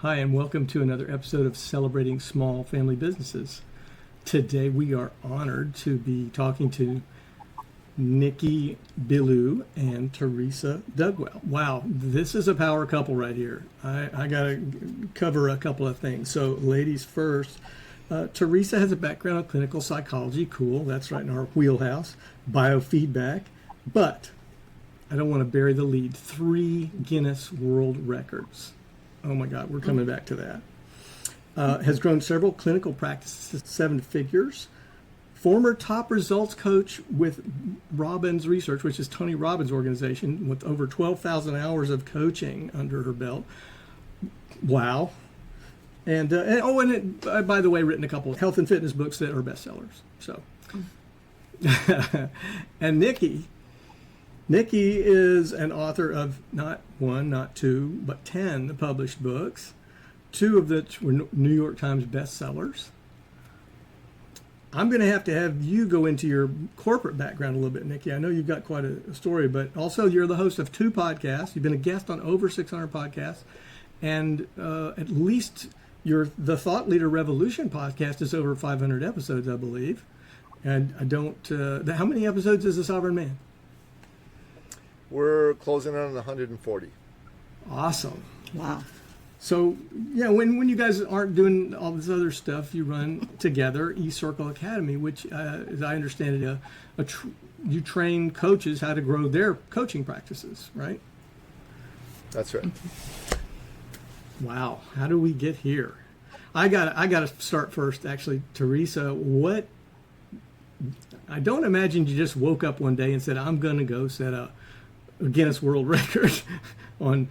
Hi, and welcome to another episode of Celebrating Small Family Businesses. Today we are honored to be talking to Nikki, Billou, and Theresa Dugwell. Wow, this is a power couple right here. I got to cover a couple of things. So, ladies first, Theresa has a background in clinical psychology. Cool, that's right in our wheelhouse. Biofeedback. But I don't want to bury the lead. 3 Guinness World Records. Oh my God, we're coming back to that. Has grown several clinical practices, 7 figures. Former top results coach with Robbins Research, which is Tony Robbins' organization, with over 12,000 hours of coaching under her belt. Wow. And by the way, written a couple of health and fitness books that are bestsellers. So, and Nikki is an author of not 1, not 2, but 10 published books, 2 of which were New York Times bestsellers. I'm going to have you go into your corporate background a little bit, Nikki. I know you've got quite a story, but also you're the host of 2 podcasts. You've been a guest on over 600 podcasts, and at least the Thought Leader Revolution podcast is over 500 episodes, I believe. And I don't. How many episodes is The Sovereign Man? We're closing on 140. Awesome. Wow. So, yeah, when you guys aren't doing all this other stuff, you run together eCircle Academy, which, as I understand it, you train coaches how to grow their coaching practices, right? That's right. Wow. How do we get here? I got to start first, actually. Theresa, I don't imagine you just woke up one day and said, I'm going to go set a Guinness World Record on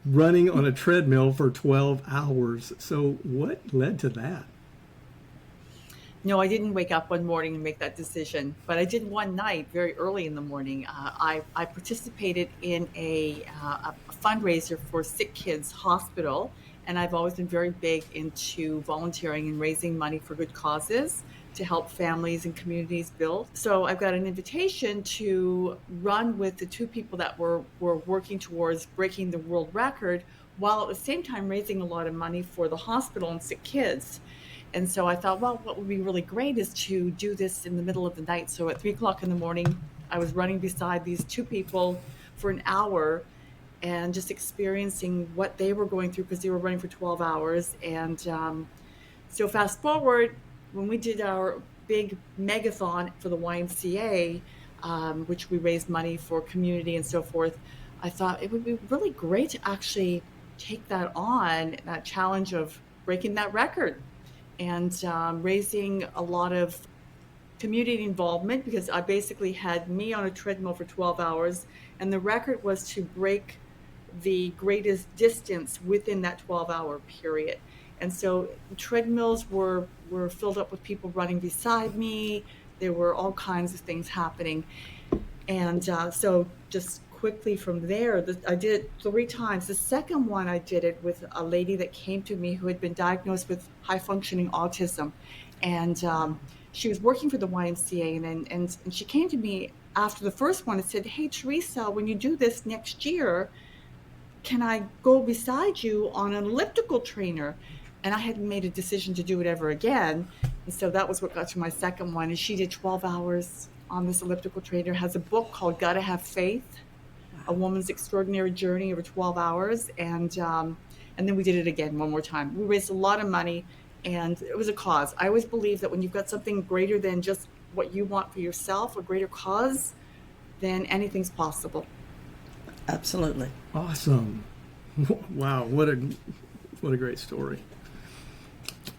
running on a treadmill for 12 hours. So what led to that? No, I didn't wake up one morning and make that decision, but I did one night very early in the morning. I participated in a fundraiser for Sick Kids Hospital, and I've always been very big into volunteering and raising money for good causes to help families and communities build. So I've got an invitation to run with the 2 people that were working towards breaking the world record, while at the same time raising a lot of money for the hospital and sick kids. And so I thought, well, what would be really great is to do this in the middle of the night. So at 3 o'clock in the morning, I was running beside these 2 people for an hour and just experiencing what they were going through, because they were running for 12 hours. And so fast forward, when we did our big megathon for the YMCA, which we raised money for community and so forth, I thought it would be really great to actually take that on, that challenge of breaking that record and raising a lot of community involvement, because I basically had me on a treadmill for 12 hours, and the record was to break the greatest distance within that 12-hour period. And so treadmills were filled up with people running beside me. There were all kinds of things happening. And so just quickly from there, I did it 3 times. The second one, I did it with a lady that came to me who had been diagnosed with high-functioning autism. And she was working for the YMCA. And she came to me after the first one and said, hey, Theresa, when you do this next year, can I go beside you on an elliptical trainer? And I hadn't made a decision to do it ever again. And so that was what got to my second one. And she did 12 hours on this elliptical trainer, has a book called Gotta Have Faith, A Woman's Extraordinary Journey over 12 hours. And then we did it again one more time. We raised a lot of money, and it was a cause. I always believe that when you've got something greater than just what you want for yourself, a greater cause, then anything's possible. Absolutely. Awesome. Wow, what a great story.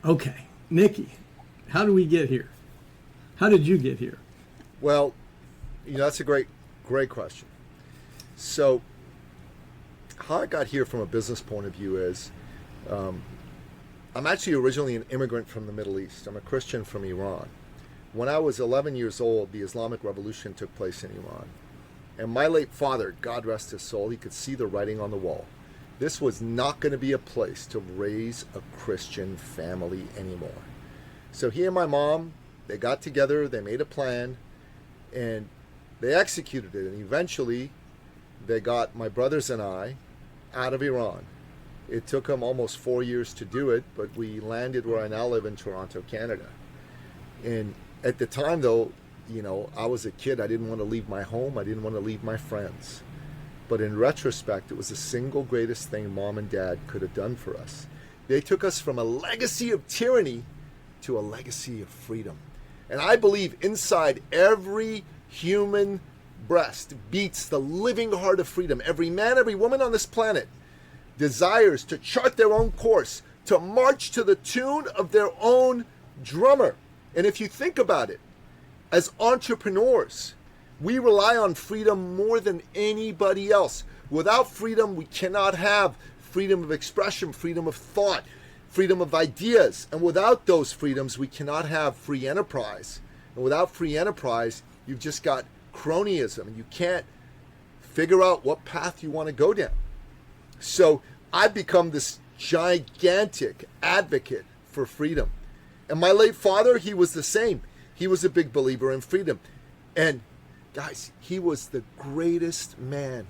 Okay, Nikki, how do we get here? How did you get here? Well, that's a great question. So how I got here from a business point of view is I'm actually originally an immigrant from the Middle East. I'm a Christian from Iran. When I was 11 years old, the Islamic Revolution took place in Iran. And my late father, God rest his soul, he could see the writing on the wall. This was not going to be a place to raise a Christian family anymore. So he and my mom, they got together, they made a plan, and they executed it. And eventually, they got my brothers and I out of Iran It took him almost 4 years to do it, but we landed where I now live in Toronto, Canada. And at the time, though, I was a kid. I didn't want to leave my home. I didn't want to leave my friends. But in retrospect, it was the single greatest thing Mom and Dad could have done for us. They took us from a legacy of tyranny to a legacy of freedom. And I believe inside every human breast beats the living heart of freedom. Every man, every woman on this planet desires to chart their own course, to march to the tune of their own drummer. And if you think about it, as entrepreneurs, we rely on freedom more than anybody else. Without freedom, we cannot have freedom of expression, freedom of thought, freedom of ideas. And without those freedoms, we cannot have free enterprise. And without free enterprise, you've just got cronyism, and you can't figure out what path you want to go down. So I've become this gigantic advocate for freedom. And my late father, he was the same. He was a big believer in freedom. And guys, he was the greatest man.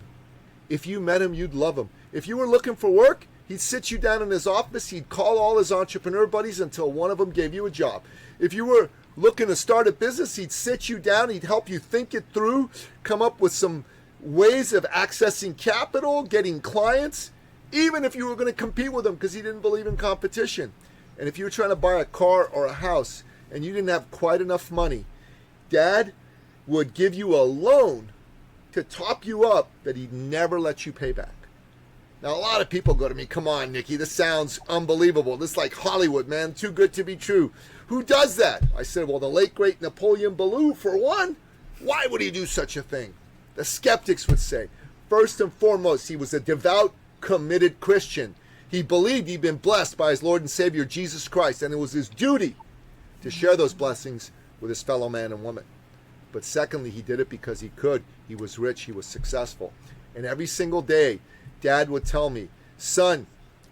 If you met him, you'd love him. If you were looking for work, he'd sit you down in his office. He'd call all his entrepreneur buddies until one of them gave you a job. If you were looking to start a business, he'd sit you down. He'd help you think it through, come up with some ways of accessing capital, getting clients, even if you were going to compete with him, because he didn't believe in competition. And if you were trying to buy a car or a house and you didn't have quite enough money, Dad would give you a loan to top you up that he'd never let you pay back. Now, a lot of people go to me, come on, Nikki, this sounds unbelievable. This is like Hollywood, man, too good to be true. Who does that? I said, well, the late, great Napoleon Billou, for one. Why would he do such a thing? The skeptics would say, first and foremost, he was a devout, committed Christian. He believed he'd been blessed by his Lord and Savior, Jesus Christ, and it was his duty to share those blessings with his fellow man and woman. But secondly, he did it because he could. He was rich. He was successful. And every single day, Dad would tell me, son,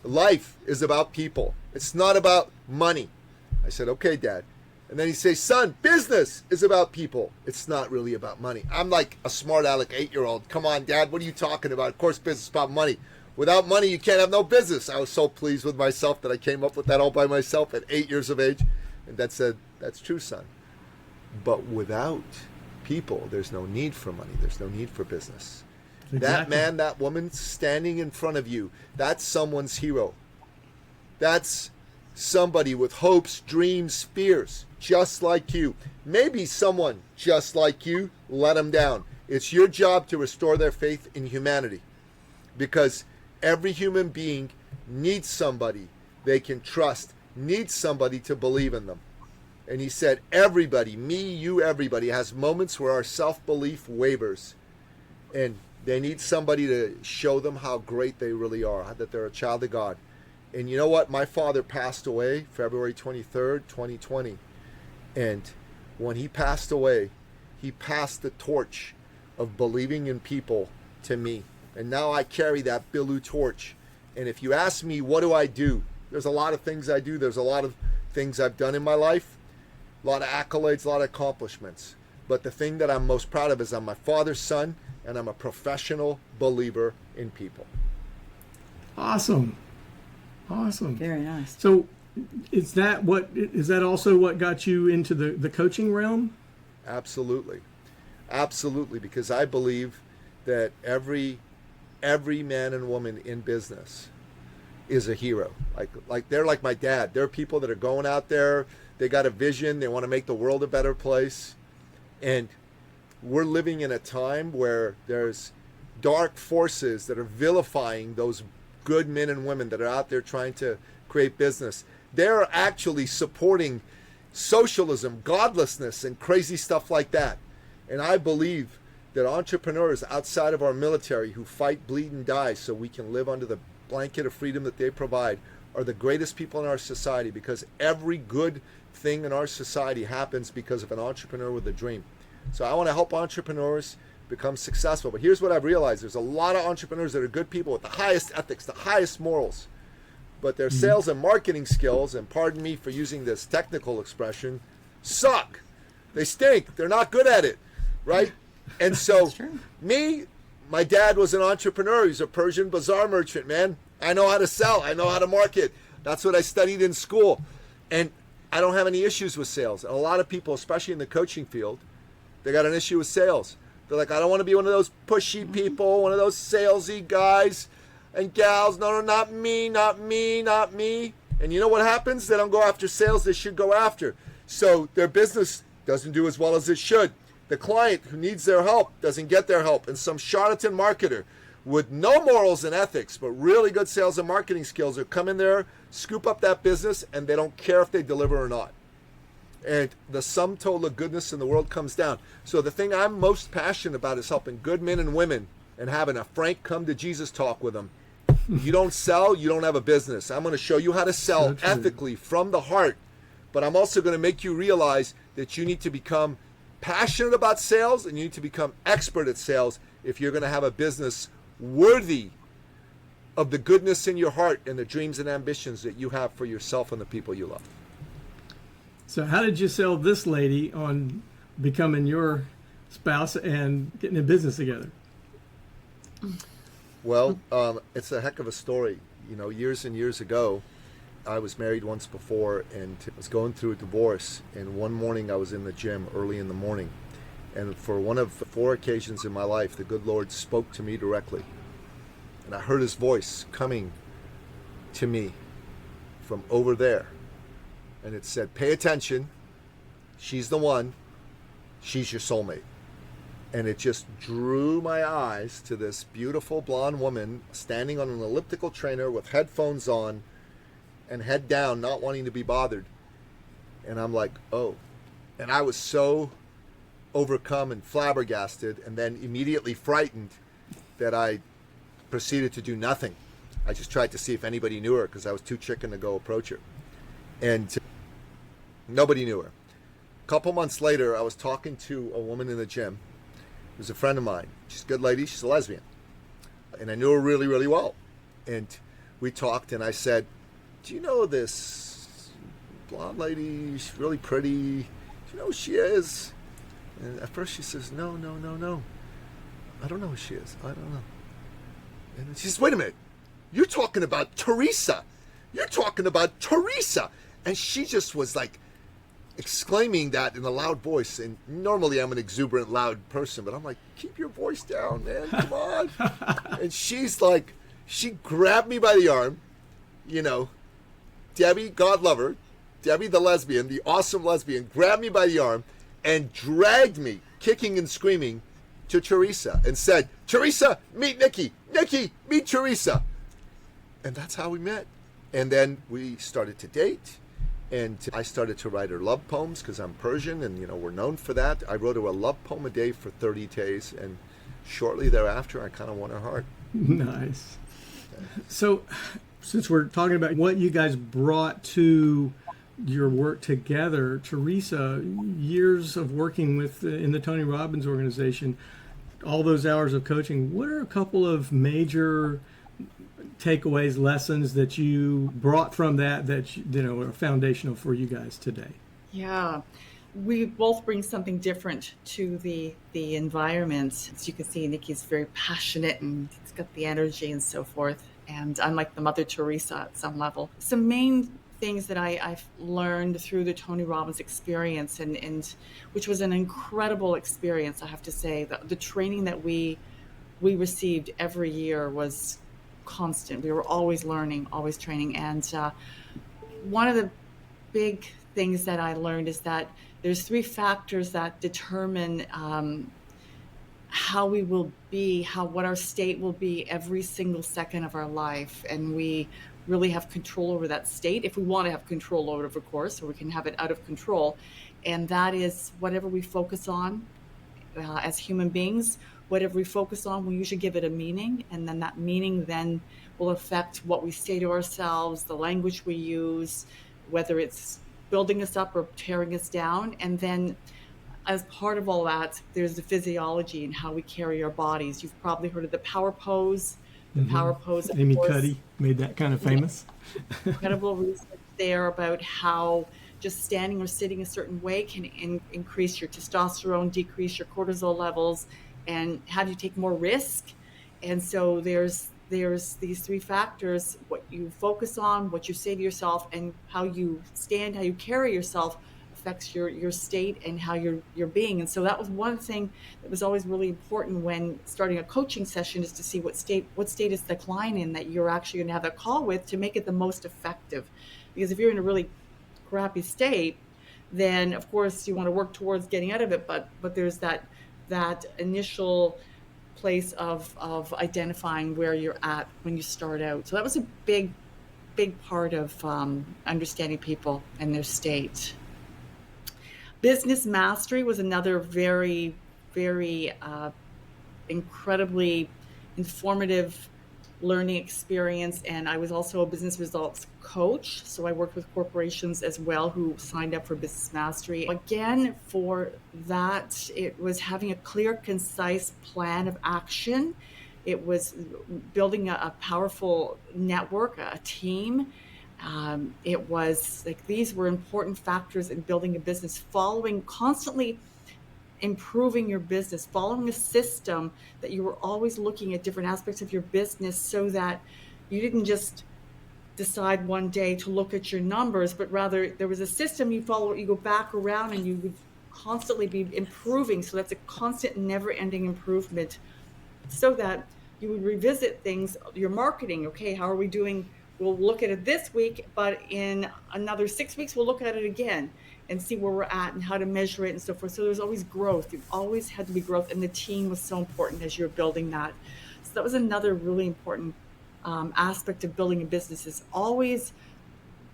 life is about people. It's not about money. I said, okay, Dad. And then he'd say, son, business is about people. It's not really about money. I'm like a smart aleck 8-year-old. Come on, Dad, what are you talking about? Of course, business is about money. Without money, you can't have no business. I was so pleased with myself that I came up with that all by myself at 8 years of age. And Dad said, that's true, son. But without people, there's no need for money. There's no need for business. Exactly. That man, that woman standing in front of you, that's someone's hero. That's somebody with hopes, dreams, fears, just like you. Maybe someone just like you let them down. It's your job to restore their faith in humanity, because every human being needs somebody they can trust, needs somebody to believe in them. And he said, everybody, me, you, everybody has moments where our self-belief wavers. And they need somebody to show them how great they really are, that they're a child of God. And you know what? My father passed away February 23rd, 2020. And when he passed away, he passed the torch of believing in people to me. And now I carry that Billou torch. And if you ask me, what do? There's a lot of things I do. There's a lot of things I've done in my life. A lot of accolades, a lot of accomplishments. But the thing that I'm most proud of is I'm my father's son, and I'm a professional believer in people. Awesome. Awesome. Very nice. So is that also what got you into the coaching realm? Absolutely. Absolutely. Because I believe that every man and woman in business is a hero. Like they're like my dad. They're people that are going out there. They got a vision. They want to make the world a better place. And we're living in a time where there's dark forces that are vilifying those good men and women that are out there trying to create business. They're actually supporting socialism, godlessness, and crazy stuff like that. And I believe that entrepreneurs outside of our military who fight, bleed, and die so we can live under the blanket of freedom that they provide are the greatest people in our society, because every good thing in our society happens because of an entrepreneur with a dream. So I want to help entrepreneurs become successful. But here's what I've realized. There's a lot of entrepreneurs that are good people with the highest ethics, the highest morals, but their sales and marketing skills, and pardon me for using this technical expression, suck. They stink. They're not good at it, right? And so me, my dad was an entrepreneur. He's a Persian bazaar merchant, man. I know how to sell. I know how to market. That's what I studied in school. And I don't have any issues with sales. And a lot of people, especially in the coaching field, they got an issue with sales. They're like, I don't want to be one of those pushy people, one of those salesy guys and gals. No, not me, not me, not me. And you know what happens? They don't go after sales they should go after. So their business doesn't do as well as it should. The client who needs their help doesn't get their help. And some charlatan marketer with no morals and ethics, but really good sales and marketing skills will come in there, scoop up that business, and they don't care if they deliver or not. And the sum total of goodness in the world comes down. So the thing I'm most passionate about is helping good men and women and having a frank come to Jesus talk with them. You don't sell, you don't have a business. I'm going to show you how to sell ethically from the heart. But I'm also going to make you realize that you need to become passionate about sales and you need to become expert at sales if you're going to have a business worthy of the goodness in your heart and the dreams and ambitions that you have for yourself and the people you love. So how did you sell this lady on becoming your spouse and getting in business together? Well, it's a heck of a story. You know, years and years ago, I was married once before and was going through a divorce. And one morning I was in the gym early in the morning. And for one of the 4 occasions in my life, the good Lord spoke to me directly. And I heard his voice coming to me from over there. And it said, pay attention. She's the one. She's your soulmate. And it just drew my eyes to this beautiful blonde woman standing on an elliptical trainer with headphones on and head down, not wanting to be bothered. And I'm like, oh. And I was so overcome and flabbergasted and then immediately frightened that I proceeded to do nothing. I just tried to see if anybody knew her because I was too chicken to go approach her. And nobody knew her. A couple months later, I was talking to a woman in the gym. It was a friend of mine. She's a good lady. She's a lesbian. And I knew her really, really well. And we talked and I said, do you know this blonde lady? She's really pretty. Do you know who she is? And at first she says, no. I don't know who she is. I don't know. And she says, wait a minute. You're talking about Theresa. You're talking about Theresa. And she just was like exclaiming that in a loud voice. And normally I'm an exuberant, loud person, but I'm like, keep your voice down, man. Come on. And she's like, she grabbed me by the arm, you know, Debbie, God love her, Debbie the lesbian, the awesome lesbian, grabbed me by the arm and dragged me, kicking and screaming, to Theresa and said, Theresa, meet Nikki. Nikki, meet Theresa. And that's how we met. And then we started to date. And I started to write her love poems because I'm Persian and, you know, we're known for that. I wrote her a love poem a day for 30 days. And shortly thereafter, I kind of won her heart. Nice. So since we're talking about what you guys brought to your work together, Theresa, years of working with in the Tony Robbins organization, all those hours of coaching, what are a couple of major takeaways, lessons that you brought from that you know are foundational for you guys today? Yeah, we both bring something different to the environment. As you can see, Nikki's very passionate and he's got the energy and so forth. And I'm like the Mother Teresa at some level. Some main things that I've learned through the Tony Robbins experience, and which was an incredible experience, I have to say. The training that we received every year was constant. We were always learning, always training. And one of the big things that I learned is that there's 3 factors that determine how we will be, what our state will be every single second of our life. And we really have control over that state, if we want to have control over it, of course, or we can have it out of control. And that is whatever we focus on as human beings. Whatever we focus on, we usually give it a meaning, and then that meaning then will affect what we say to ourselves, the language we use, whether it's building us up or tearing us down. And then as part of all that, there's the physiology and how we carry our bodies. You've probably heard of the power pose. The power pose. Amy Cuddy made that kind of famous. Incredible research there about how just standing or sitting a certain way can increase your testosterone, decrease your cortisol levels, and have you take more risk. And so there's there's these three factors: what you focus on, what you say to yourself, and how you stand, how you carry yourself affects your state and how you're being. And so that was one thing that was always really important when starting a coaching session, is to see what state is the client in that you're actually going to have a call with, to make it the most effective. Because if you're in a really crappy state, then of course you want to work towards getting out of it, but there's that initial place of identifying where you're at when you start out. So that was a big part of understanding people and their state. Business mastery was another very, very incredibly informative learning experience. And I was also a business results coach. So I worked with corporations as well who signed up for business mastery. Again, for that, it was having a clear, concise plan of action. It was building a powerful network, a team. It was like, these were important factors in building a business, constantly improving your business, following a system that you were always looking at different aspects of your business, so that you didn't just decide one day to look at your numbers, but rather there was a system you follow, you go back around and you would constantly be improving. So that's a constant, never-ending improvement, so that you would revisit things, your marketing. Okay, how are we doing? We'll look at it this week, but in another 6 weeks, we'll look at it again and see where we're at and how to measure it and so forth. So there's always growth. You've always had to be growth, and the team was so important as you're building that. So that was another really important aspect of building a business, is always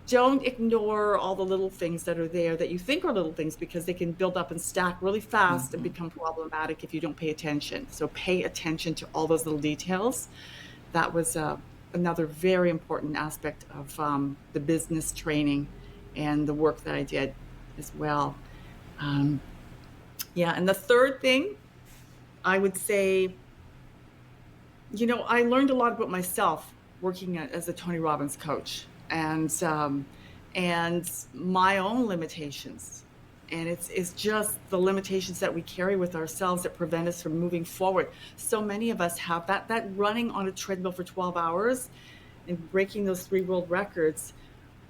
don't ignore all the little things that are there that you think are little things, because they can build up and stack really fast and become problematic if you don't pay attention. So pay attention to all those little details. That was another very important aspect of the business training and the work that I did as well. And the third thing I would say, I learned a lot about myself working as a Tony Robbins coach, and my own limitations. And it's just the limitations that we carry with ourselves that prevent us from moving forward. So many of us have that running on a treadmill for 12 hours and breaking those 3 world records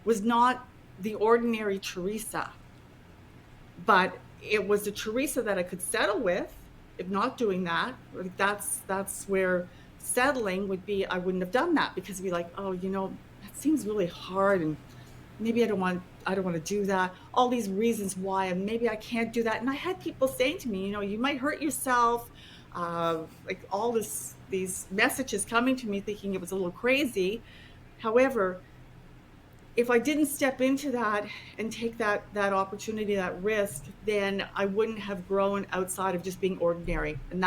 was not the ordinary Theresa, but it was the Theresa that I could settle with. If not doing that, that's where settling would be. I wouldn't have done that, because it'd be like, oh, that seems really hard, and maybe I don't want to do that. All these reasons why, and maybe I can't do that. And I had people saying to me, you might hurt yourself, like all these messages coming to me, thinking it was a little crazy. However, if I didn't step into that and take that opportunity, that risk, then I wouldn't have grown outside of just being ordinary. And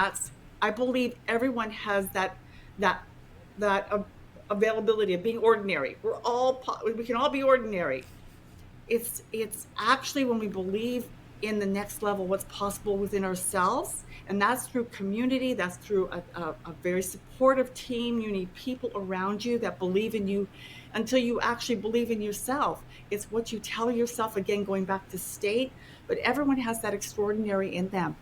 I believe everyone has that availability of being ordinary. We can all be ordinary. It's actually when we believe in the next level, what's possible within ourselves, and that's through community. That's through a very supportive team. You need people around you that believe in you until you actually believe in yourself. It's what you tell yourself, again, going back to state, but everyone has that extraordinary in them.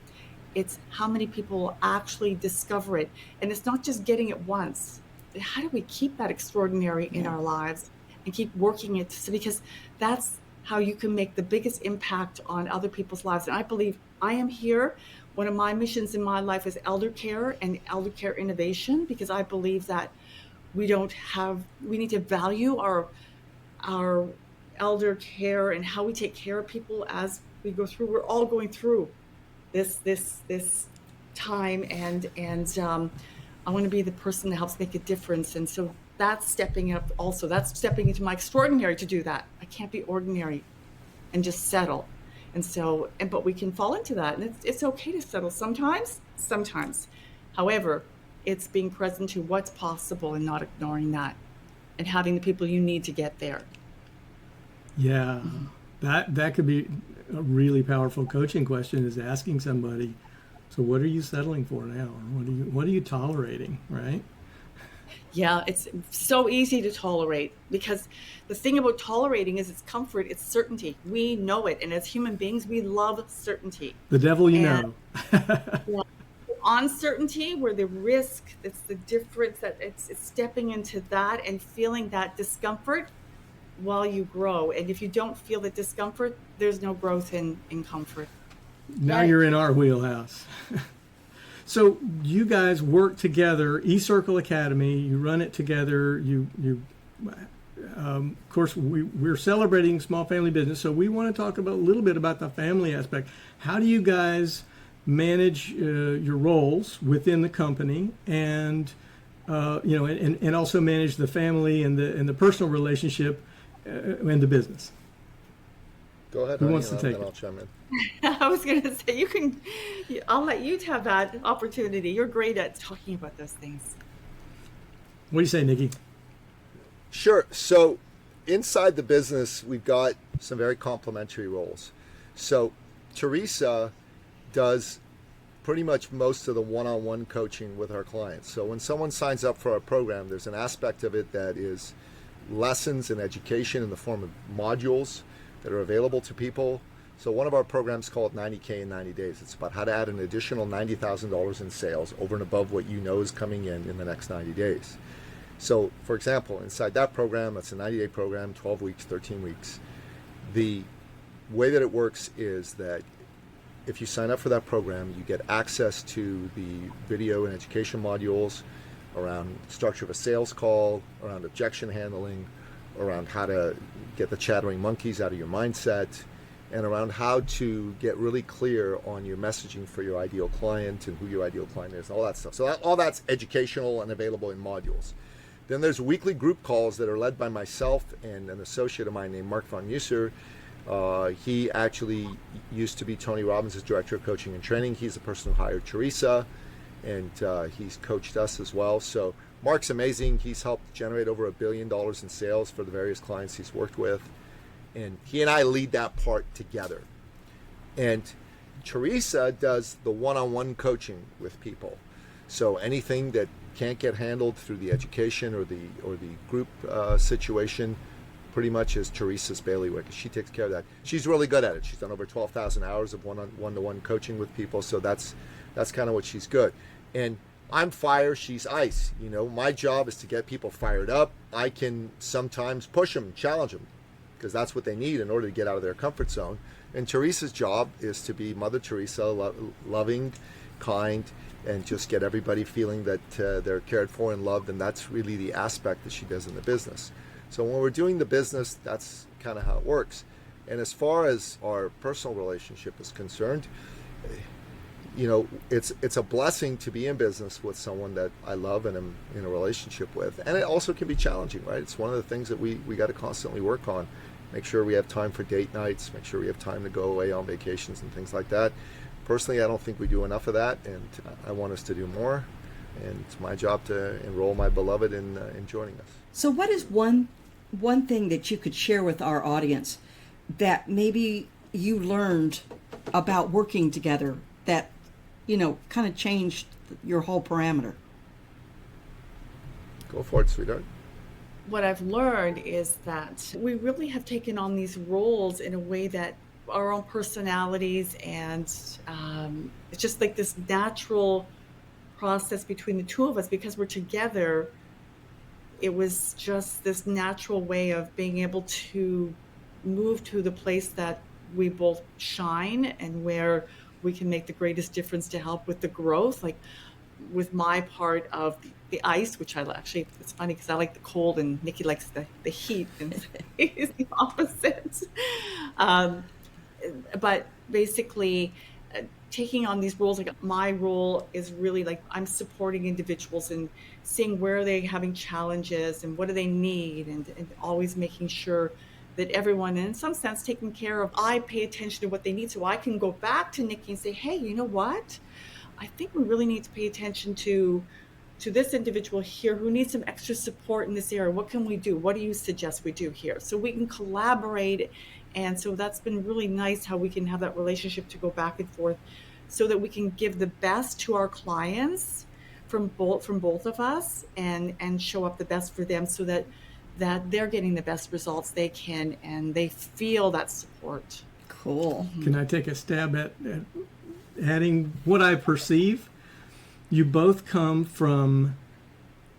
It's how many people actually discover it. And it's not just getting it once. How do we keep that extraordinary in our lives and keep working it? Because that's how you can make the biggest impact on other people's lives. And I believe I am here. One of my missions in my life is elder care and elder care innovation, because I believe that we need to value our elder care and how we take care of people as we go through. We're all going through this time, and I want to be the person that helps make a difference. And so that's stepping up also. That's stepping into my extraordinary to do that. I can't be ordinary and just settle. And so, but we can fall into that. And it's okay to settle sometimes. However, it's being present to what's possible and not ignoring that, and having the people you need to get there. Yeah, that could be a really powerful coaching question, is asking somebody, so what are you settling for now? Or what are you tolerating, right? Yeah, it's so easy to tolerate, because the thing about tolerating is it's comfort, it's certainty. We know it. And as human beings, we love certainty. The devil you know. Yeah, uncertainty, where the risk, it's the difference, that it's stepping into that and feeling that discomfort while you grow. And if you don't feel the discomfort, there's no growth in comfort. Now Right. you're in our wheelhouse. So you guys work together, eCircle Academy, you run it together, of course, we're celebrating small family business, so we want to talk a little bit about the family aspect. How do you guys manage your roles within the company, and and also manage the family and the personal relationship and the business? Go ahead, Who honey, wants to and take then it? I'll chime in. I was going to say, I'll let you have that opportunity. You're great at talking about those things. What do you say, Nikki? Sure. So inside the business, we've got some very complementary roles. So Theresa does pretty much most of the one-on-one coaching with our clients. So when someone signs up for our program, there's an aspect of it that is lessons and education in the form of modules that are available to people. So one of our programs called 90K in 90 days. It's about how to add an additional $90,000 in sales over and above what you know is coming in the next 90 days. So, for example, inside that program, it's a 90-day program, 12 weeks, 13 weeks. The way that it works is that if you sign up for that program, you get access to the video and education modules around structure of a sales call, around objection handling, around how to get the chattering monkeys out of your mindset, and around how to get really clear on your messaging for your ideal client and who your ideal client is, and all that stuff. So all that's educational and available in modules. Then there's weekly group calls that are led by myself and an associate of mine named Mark von Musser. He actually used to be Tony Robbins' director of coaching and training. He's the person who hired Theresa, and he's coached us as well. So Mark's amazing. He's helped generate over $1 billion in sales for the various clients he's worked with. And he and I lead that part together. And Theresa does the one-on-one coaching with people. So anything that can't get handled through the education or the group situation pretty much is Theresa's bailiwick. She takes care of that. She's really good at it. She's done over 12,000 hours of one-to-one coaching with people. So that's kind of what she's good. And I'm fire, she's ice. You know, my job is to get people fired up. I can sometimes push them, challenge them, because that's what they need in order to get out of their comfort zone. And Theresa's job is to be Mother Theresa, loving, kind, and just get everybody feeling that they're cared for and loved. And that's really the aspect that she does in the business. So when we're doing the business, that's kind of how it works. And as far as our personal relationship is concerned, you know, it's a blessing to be in business with someone that I love and am in a relationship with. And it also can be challenging, right? It's one of the things that we got to constantly work on. Make sure we have time for date nights, make sure we have time to go away on vacations and things like that. Personally, I don't think we do enough of that, and I want us to do more. And it's my job to enroll my beloved in joining us. So what is one thing that you could share with our audience that maybe you learned about working together that, you know, kind of changed your whole parameter? Go for it, sweetheart. What I've learned is that we really have taken on these roles in a way that our own personalities, and it's just like this natural process between the two of us because we're together. It was just this natural way of being able to move to the place that we both shine and where we can make the greatest difference to help with the growth. Like with my part of the ice, which I actually, it's funny because I like the cold and Nikki likes the heat, and he's the opposite. But basically, taking on these roles, like my role is really like I'm supporting individuals and seeing where they're having challenges and what do they need, and always making sure that everyone, in some sense, taken care of. I pay attention to what they need so I can go back to Nikki and say, hey, you know what? I think we really need to pay attention to this individual here who needs some extra support in this area. What can we do? What do you suggest we do here? So we can collaborate. And so that's been really nice how we can have that relationship to go back and forth so that we can give the best to our clients from both of us and show up the best for them so that they're getting the best results they can and they feel that support. Cool. Can I take a stab at adding what I perceive? you both come from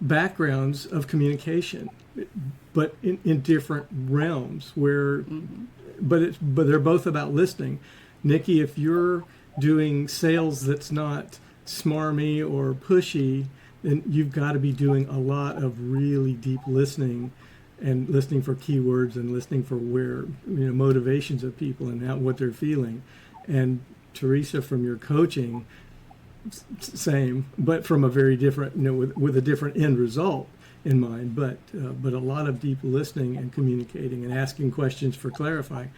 backgrounds of communication, but in different realms where, but they're both about listening. Nikki, if you're doing sales that's not smarmy or pushy, then you've got to be doing a lot of really deep listening and listening for keywords and listening for where, motivations of people and what they're feeling. And Theresa, from your coaching, same, but from a very different, with a different end result in mind, but a lot of deep listening and communicating and asking questions for clarifying.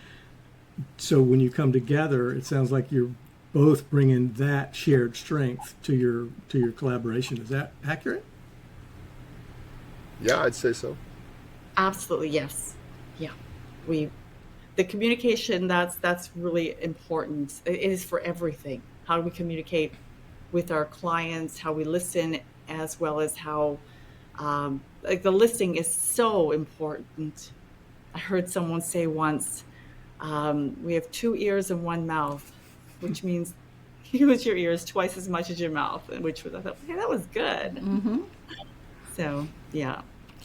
So when you come together, it sounds like you're both bringing that shared strength to your collaboration. Is that accurate? Yeah, I'd say so. Absolutely, yes. Yeah. The communication, that's really important. It is for everything. How do we communicate with our clients, how we listen, as well as how, the listening is so important. I heard someone say once, we have 2 ears and 1 mouth, which means use your ears twice as much as your mouth, which was, I thought, okay, that was good. Mm-hmm. So, yeah.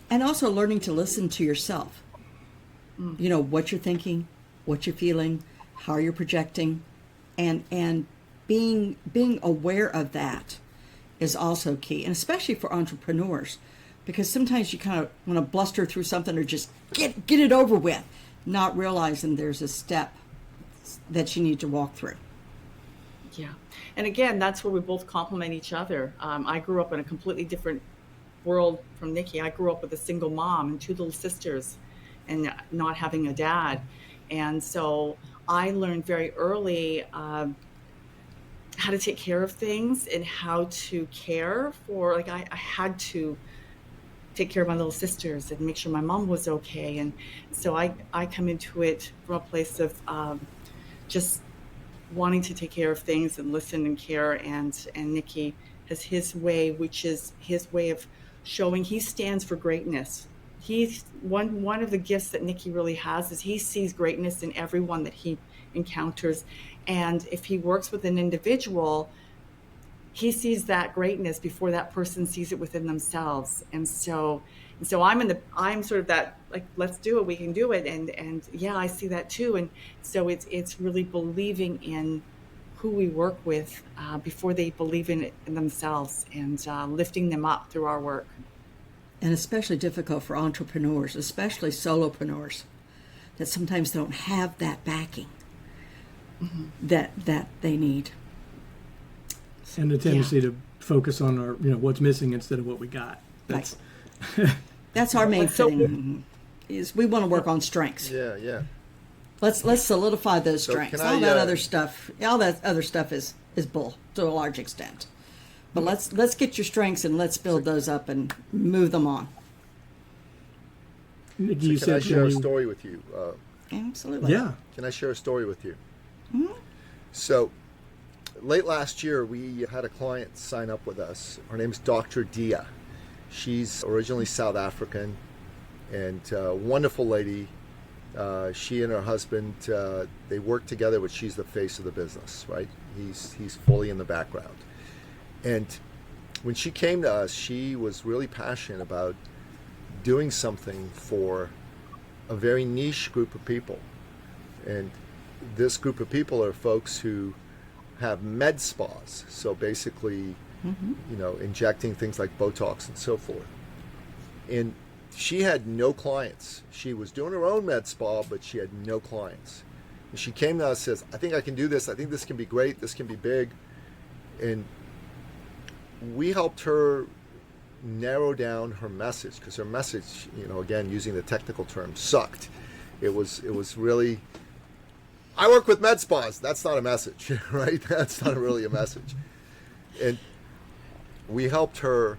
And also learning to listen to yourself. What you're thinking, what you're feeling, how you're projecting, and being aware of that is also key, and especially for entrepreneurs, because sometimes you kind of want to bluster through something or just get it over with, not realizing there's a step that you need to walk through. Yeah. And again, that's where we both complement each other. I grew up in a completely different world from Nikki. I grew up with a single mom and 2 little sisters and not having a dad. And so I learned very early how to take care of things and how to care for, I had to take care of my little sisters and make sure my mom was okay. And so I come into it from a place of just wanting to take care of things and listen and care. And Nikki has his way, which is his way of showing he stands for greatness. He's one of the gifts that Nikki really has is he sees greatness in everyone that he encounters. And if he works with an individual, he sees that greatness before that person sees it within themselves. And so I'm sort of that, let's do it, we can do it. And yeah, I see that too. And so it's really believing in who we work with before they believe in it in themselves, and lifting them up through our work. And especially difficult for entrepreneurs, especially solopreneurs, that sometimes don't have that backing that they need. And the tendency to focus on our, what's missing instead of what we got. That's right. That's our main thing. Is we want to work on strengths. Yeah. Let's solidify those strengths. All that other stuff is bull to a large extent. But let's get your strengths and let's build those up and move them on. Nikki, can I share a story with you? Absolutely. Yeah. Can I share a story with you? Mm-hmm. So, late last year, we had a client sign up with us. Her name's Dr. Dia. She's originally South African and wonderful lady. She and her husband, they work together, but she's the face of the business, right? He's fully in the background. And when she came to us, she was really passionate about doing something for a very niche group of people. And this group of people are folks who have med spas. So basically, injecting things like Botox and so forth. And she had no clients. She was doing her own med spa, but she had no clients. And she came to us and says, I think I can do this. I think this can be great. This can be big. And we helped her narrow down her message, because her message, again, using the technical term, sucked. It was really, I work with med spas. That's not a message, right? That's not really a message. And we helped her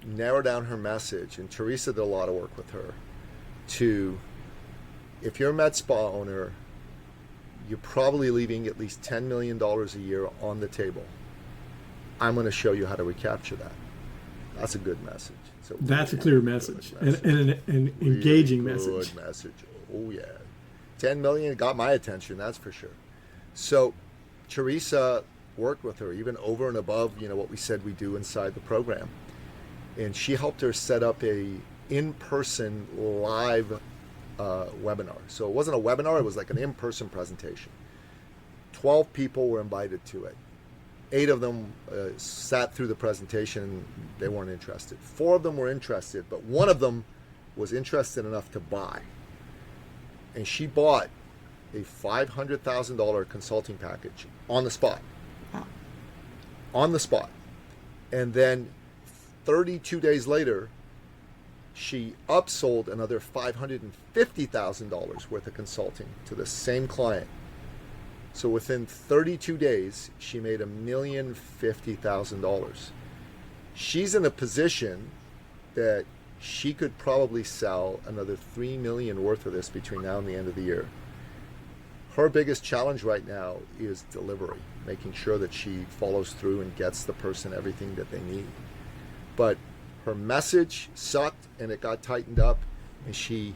narrow down her message, and Theresa did a lot of work with her to, if you're a med spa owner, you're probably leaving at least $10 million a year on the table. I'm going to show you how to recapture that. That's a good message. That's a clear message, and an engaging message. Good message. Oh yeah, 10 million got my attention. That's for sure. So, Theresa worked with her, even over and above, what we said we do inside the program. And she helped her set up a in-person live webinar. So it wasn't a webinar, it was like an in-person presentation. 12 people were invited to it. 8 of them sat through the presentation. They weren't interested. 4 of them were interested, but 1 of them was interested enough to buy. And she bought a $500,000 consulting package on the spot. Wow. On the spot. And then 32 days later, she upsold another $550,000 worth of consulting to the same client. So within 32 days, she made $1,050,000. She's in a position that she could probably sell another $3 million worth of this between now and the end of the year. Her biggest challenge right now is delivery, making sure that she follows through and gets the person everything that they need. But her message sucked and it got tightened up, and she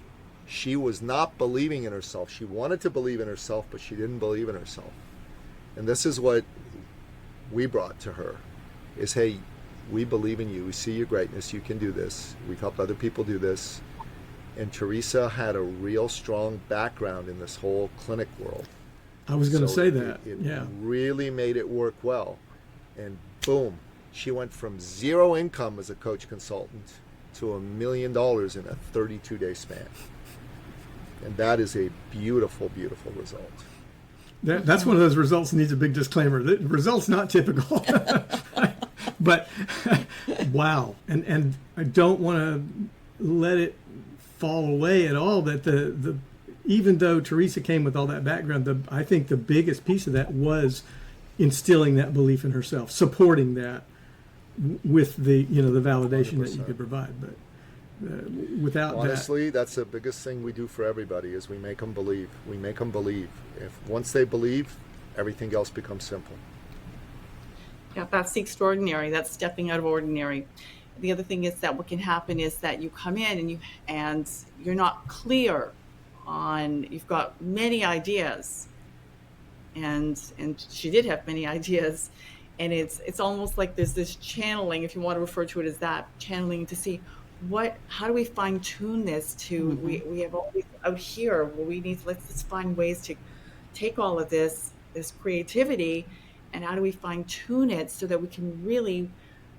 was not believing in herself. She wanted to believe in herself, but she didn't believe in herself. And this is what we brought to her, is, hey, we believe in you. We see your greatness. You can do this. We've helped other people do this. And Theresa had a real strong background in this whole clinic world. I was going to say that. It yeah. really made it work well. And boom, she went from 0 income as a coach consultant to $1 million in a 32-day span. And that is a beautiful, beautiful result. That's one of those results that needs a big disclaimer. The result's not typical. But wow. And I don't want to let it fall away at all that the even though Theresa came with all that background, I think the biggest piece of that was instilling that belief in herself, supporting that with the the validation 100%. that you could provide. But without honestly, that's the biggest thing we do for everybody, is we make them believe. We make them believe. If once they believe, everything else becomes simple. Yeah, that's the extraordinary. That's stepping out of ordinary. The other thing is that what can happen is that you come in and you're not clear on. You've got many ideas, and she did have many ideas, and it's almost like there's this channeling, if you want to refer to it as that, channeling to see how do we fine tune this to. We have all these out here where we need. Let's find ways to take all of this creativity. And how do we fine tune it so that we can really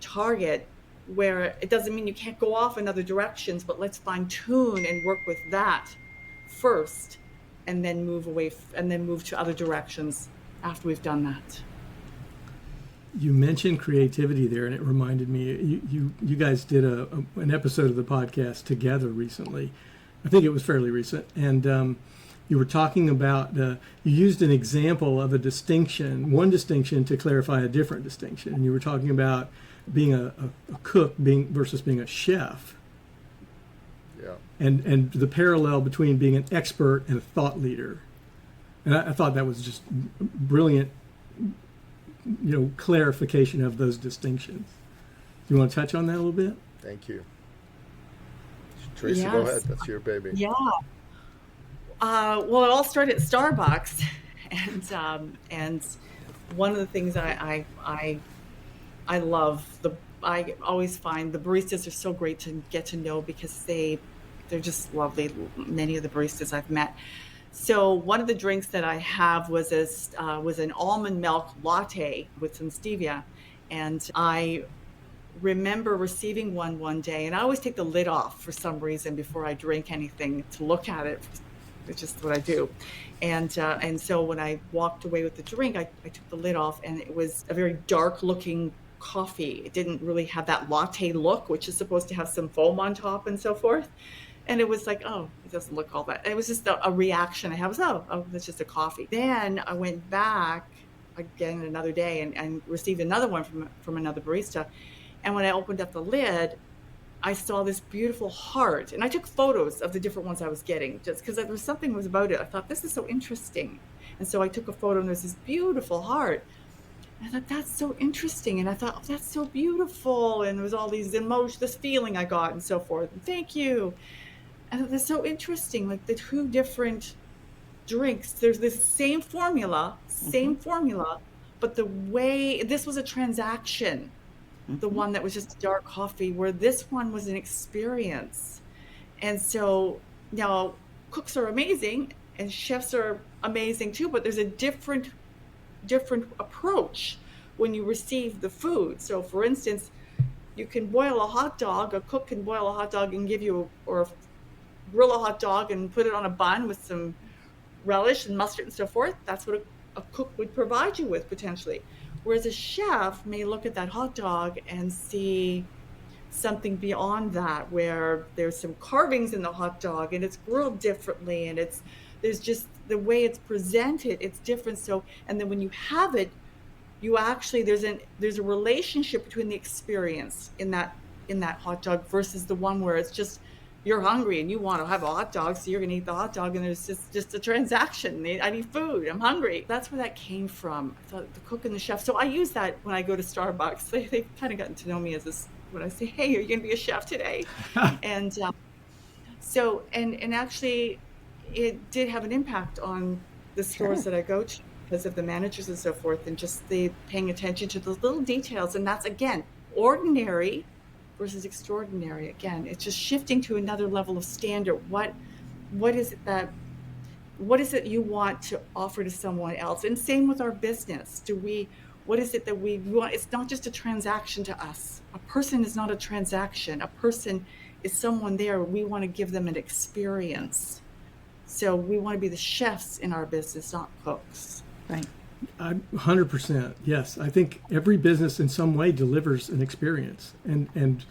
target where it doesn't mean you can't go off in other directions, but let's fine tune and work with that first, and then move away and then move to other directions after we've done that. You mentioned creativity there, and it reminded me, you guys did an episode of the podcast together recently. I think it was fairly recent, and you were talking about, you used an example of one distinction to clarify a different distinction. And you were talking about being a cook versus being a chef. Yeah. And the parallel between being an expert and a thought leader. And I thought that was just brilliant, clarification of those distinctions. Do you want to touch on that a little bit? Thank you. Theresa, go ahead. That's your baby. Yeah. Well, it all started at Starbucks, and one of the things I love, I always find the baristas are so great to get to know, because they're just lovely. Many of the baristas I've met. So one of the drinks that I have was an almond milk latte with some stevia, and I remember receiving one day, and I always take the lid off for some reason before I drink anything to look at it. It's just what I do. And so when I walked away with the drink, I took the lid off, and it was a very dark looking coffee. It didn't really have that latte look, which is supposed to have some foam on top and so forth. And it was like, oh, it doesn't look all that. It was just a reaction I had was, oh, that's just a coffee. Then I went back again another day and received another one from another barista. And when I opened up the lid, I saw this beautiful heart, and I took photos of the different ones I was getting, just because there was something was about it. I thought, this is so interesting. And so I took a photo, and there's this beautiful heart. And I thought, that's so interesting. And I thought, oh, that's so beautiful. And there was all these emotions, this feeling I got and so forth. And thank you. And that's so interesting. Like the 2 different drinks, there's this same formula, But the way, this was a transaction, the one that was just dark coffee, where this one was an experience. And so now cooks are amazing and chefs are amazing too, but there's a different approach when you receive the food. So for instance, you can boil a hot dog, a cook can boil a hot dog and give you, or grill a hot dog and put it on a bun with some relish and mustard and so forth. That's what a cook would provide you with potentially. Whereas a chef may look at that hot dog and see something beyond that, where there's some carvings in the hot dog and it's grilled differently, and there's just the way it's presented, it's different. So, and then when you have it, you actually, there's a relationship between the experience in that hot dog versus the one where it's just, you're hungry and you want to have a hot dog, so you're going to eat the hot dog, and there's just a transaction. I need food. I'm hungry. That's where that came from. I thought the cook and the chef. So I use that when I go to Starbucks. They've kind of gotten to know me as this, when I say, hey, are you going to be a chef today? And so, and actually, it did have an impact on the stores that I go to because of the managers and so forth, and just the paying attention to those little details. And that's, again, ordinary versus extraordinary. Again, it's just shifting to another level of standard. What is it you want to offer to someone else? And same with our business. What is it that we want? It's not just a transaction to us. A person is not a transaction. A person is someone there. We want to give them an experience. So we want to be the chefs in our business, not cooks. Right. 100%. Yes. I think every business in some way delivers an experience, and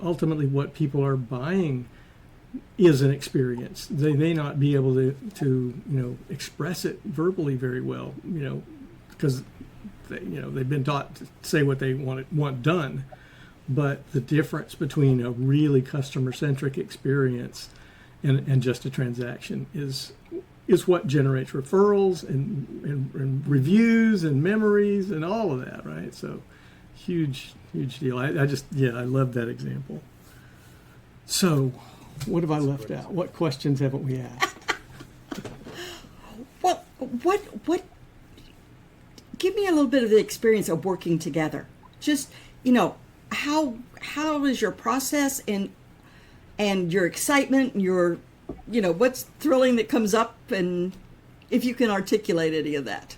ultimately what people are buying is an experience. They may not be able to express it verbally very well, because they've been taught to say what they want done. But the difference between a really customer-centric experience and just a transaction is what generates referrals and reviews and memories and all of that, right? So huge deal. I love that example. So what have I left out? What questions haven't we asked? What give me a little bit of the experience of working together. Just, how is your process and your excitement and your, what's thrilling that comes up, and if you can articulate any of that.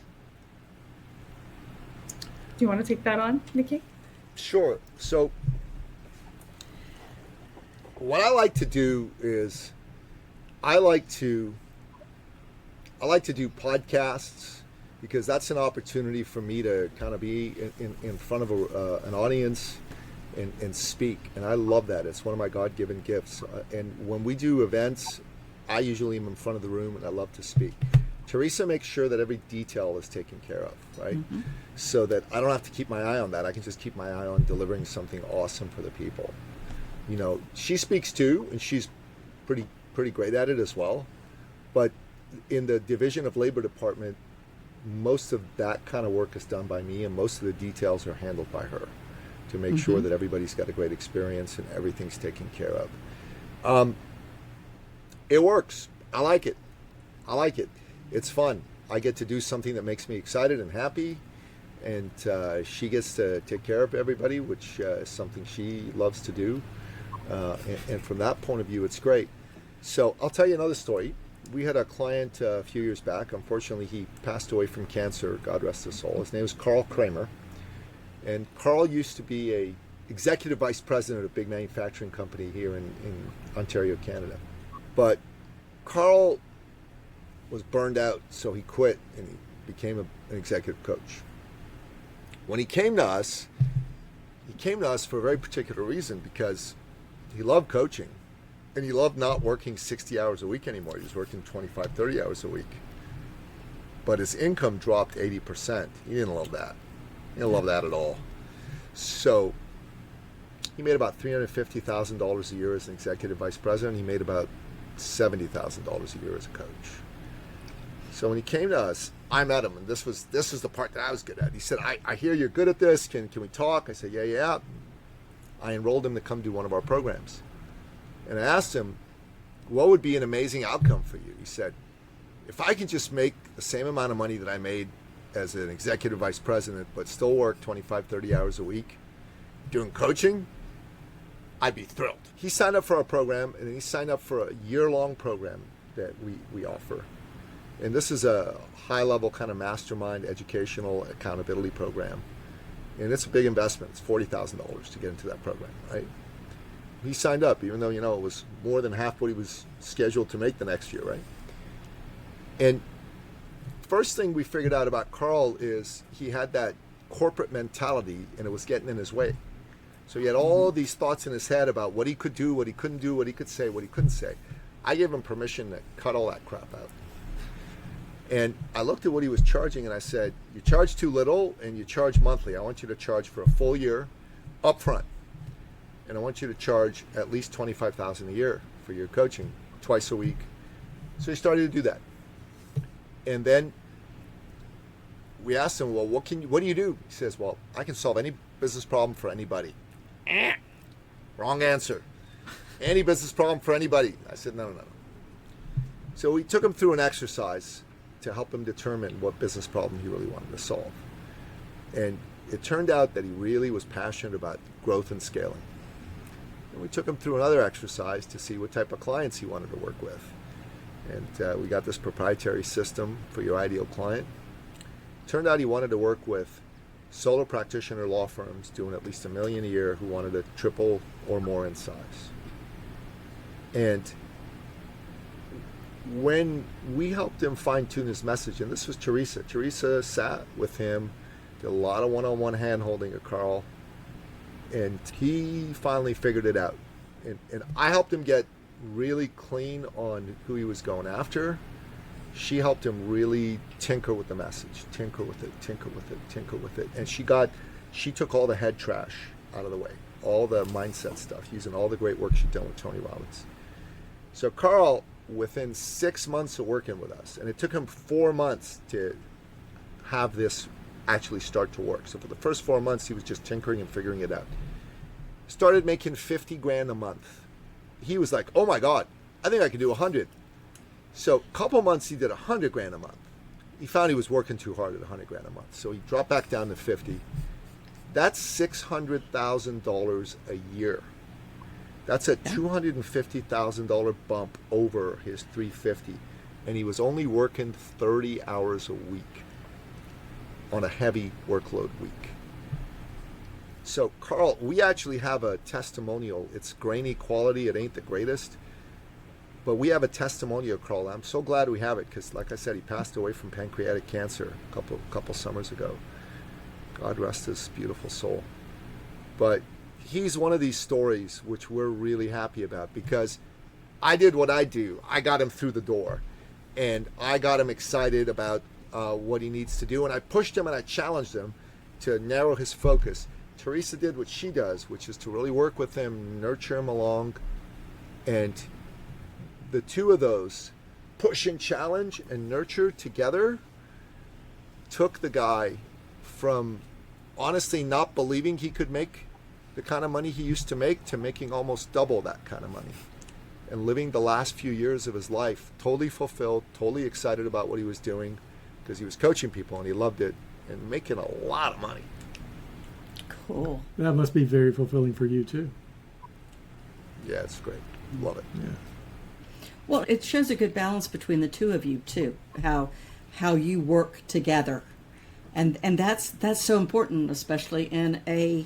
Do you want to take that on, Nikki? Sure. So what I like to do is I like to do podcasts, because that's an opportunity for me to kind of be in front of an audience and speak. And I love that. It's one of my God-given gifts. And when we do events, I usually am in front of the room and I love to speak. Theresa makes sure that every detail is taken care of, right? Mm-hmm. So that I don't have to keep my eye on that. I can just keep my eye on delivering something awesome for the people. She speaks too, and she's pretty great at it as well. But in the division of labor department, most of that kind of work is done by me, and most of the details are handled by her to make sure that everybody's got a great experience and everything's taken care of. It works. I like it. It's fun. I get to do something that makes me excited and happy, and she gets to take care of everybody, which is something she loves to do. And from that point of view, it's great. So I'll tell you another story. We had a client a few years back. Unfortunately, he passed away from cancer, God rest his soul. His name was Kramer. And Carl used to be a executive vice president of a big manufacturing company here in Ontario, Canada. But Carl was burned out, so he quit and he became an executive coach. When he came to us for a very particular reason, because he loved coaching and he loved not working 60 hours a week anymore. He was working 25, 30 hours a week. But his income dropped 80%. He didn't love that. He didn't love that at all. So he made about $350,000 a year as an executive vice president. He made about $70,000 a year as a coach. So when he came to us, I met him, and this was the part that I was good at. He said, I hear you're good at this. Can we talk? I said, yeah. I enrolled him to come do one of our programs. And I asked him, what would be an amazing outcome for you? He said, if I can just make the same amount of money that I made as an executive vice president, but still work 25, 30 hours a week doing coaching, I'd be thrilled. He signed up for our program, and he signed up for a year-long program that we offer. And this is a high-level kind of mastermind educational accountability program. And it's a big investment. It's $40,000 to get into that program, right? He signed up, even though, it was more than half what he was scheduled to make the next year, right? And first thing we figured out about Carl is he had that corporate mentality, and it was getting in his way. So he had all these thoughts in his head about what he could do, what he couldn't do, what he could say, what he couldn't say. I gave him permission to cut all that crap out. And I looked at what he was charging, and I said, you charge too little, and you charge monthly. I want you to charge for a full year up front. And I want you to charge at least $25,000 a year for your coaching twice a week. So he started to do that. And then we asked him, well, what do you do? He says, well, I can solve any business problem for anybody. Wrong answer. Any business problem for anybody. I said, no. So we took him through an exercise to help him determine what business problem he really wanted to solve. And it turned out that he really was passionate about growth and scaling. And we took him through another exercise to see what type of clients he wanted to work with. And we got this proprietary system for your ideal client. Turned out he wanted to work with solo practitioner law firms doing at least $1 million a year who wanted to triple or more in size. And when we helped him fine-tune his message, and this was Theresa sat with him, did a lot of one-on-one hand-holding of Carl, and he finally figured it out. And I helped him get really clean on who he was going after. She helped him really tinker with the message, tinker with it. And she took all the head trash out of the way, all the mindset stuff, using all the great work she'd done with Tony Robbins. So Carl, within 6 months of working with us, and it took him 4 months to have this actually start to work. So for the first 4 months, he was just tinkering and figuring it out. Started making 50 grand a month. He was like, oh my God, I think I could do 100. So a couple months he did 100 grand a month. He found he was working too hard at 100 grand a month. So he dropped back down to 50. That's $600,000 a year. That's a $250,000 bump over his 350. And he was only working 30 hours a week on a heavy workload week. So Carl, we actually have a testimonial. It's grainy quality. It ain't the greatest. But we have a testimonial, Carl. I'm so glad we have it because, like I said, he passed away from pancreatic cancer a couple summers ago. God rest his beautiful soul. But he's one of these stories which we're really happy about because I did what I do. I got him through the door, and I got him excited about what he needs to do, and I pushed him and I challenged him to narrow his focus. Theresa did what she does, which is to really work with him, nurture him along, and the two of those, push and challenge and nurture together, took the guy from honestly not believing he could make the kind of money he used to make to making almost double that kind of money and living the last few years of his life totally fulfilled, totally excited about what he was doing because he was coaching people and he loved it and making a lot of money. Cool. That must be very fulfilling for you too. Yeah, it's great. Love it. Yeah. Well, it shows a good balance between the two of you too. How you work together, and that's so important, especially in a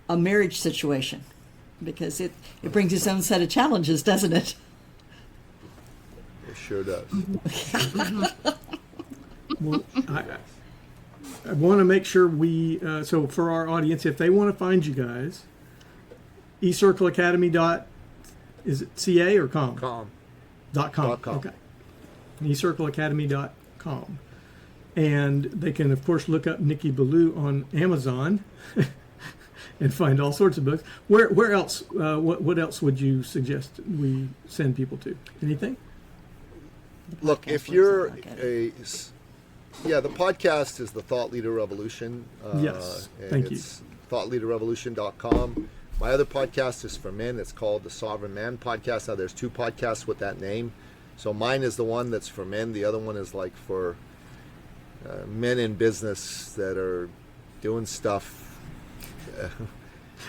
marriage situation, because it brings its own set of challenges, doesn't it? It sure does. Well, I want to make sure so for our audience, if they want to find you guys, eCircleAcademy. Is it CA or com? .com. .com. Okay. eCircleAcademy.com. And they can, of course, look up Nicky Billou on Amazon and find all sorts of books. Where else? What else would you suggest we send people to? Anything? Look, if you're the podcast is the Thought Leader Revolution. Yes, thank you. It's thoughtleaderrevolution.com. My other podcast is for men. It's called the Sovereign Man Podcast. Now, there's 2 podcasts with that name. So mine is the one that's for men. The other one is like for men in business that are doing stuff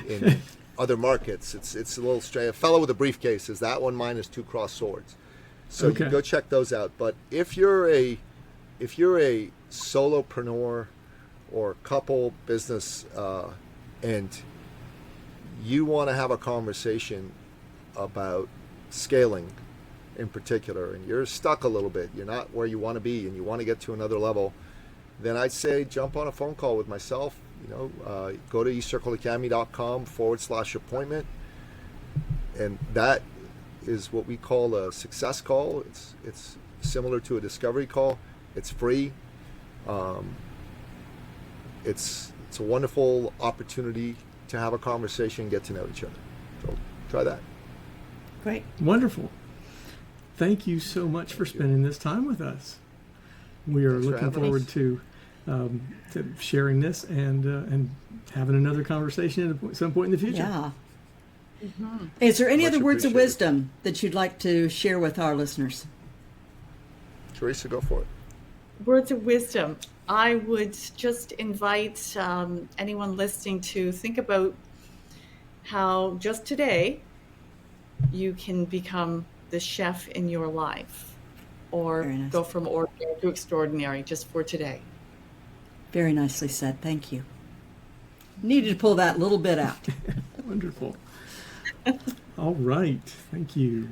in other markets. It's a little strange. A fellow with a briefcase is that one minus two crossed swords. So you Okay. can go check those out. But if you're a solopreneur or couple business and you want to have a conversation about scaling in particular, and you're stuck a little bit, you're not where you want to be, and you want to get to another level, then I'd say jump on a phone call with myself. Go to ecircleacademy.com/appointment, and that is what we call a success call. It's similar to a discovery call. It's free. It's a wonderful opportunity to have a conversation, get to know each other. So try that. Great. Wonderful. Thank you so much for spending this time with us. We are Thanks for looking having forward us. to sharing this and having another conversation at some point in the future. Yeah. Is there any Much other words of appreciated. wisdom that you'd like to share with our listeners? Theresa, go for it. Words of wisdom. I would just invite anyone listening to think about how just today you can become the chef in your life, or Very nice. go from ordinary to extraordinary just for today. Very nicely said. Thank you. Needed to pull that little bit out. Wonderful. All right. Thank you.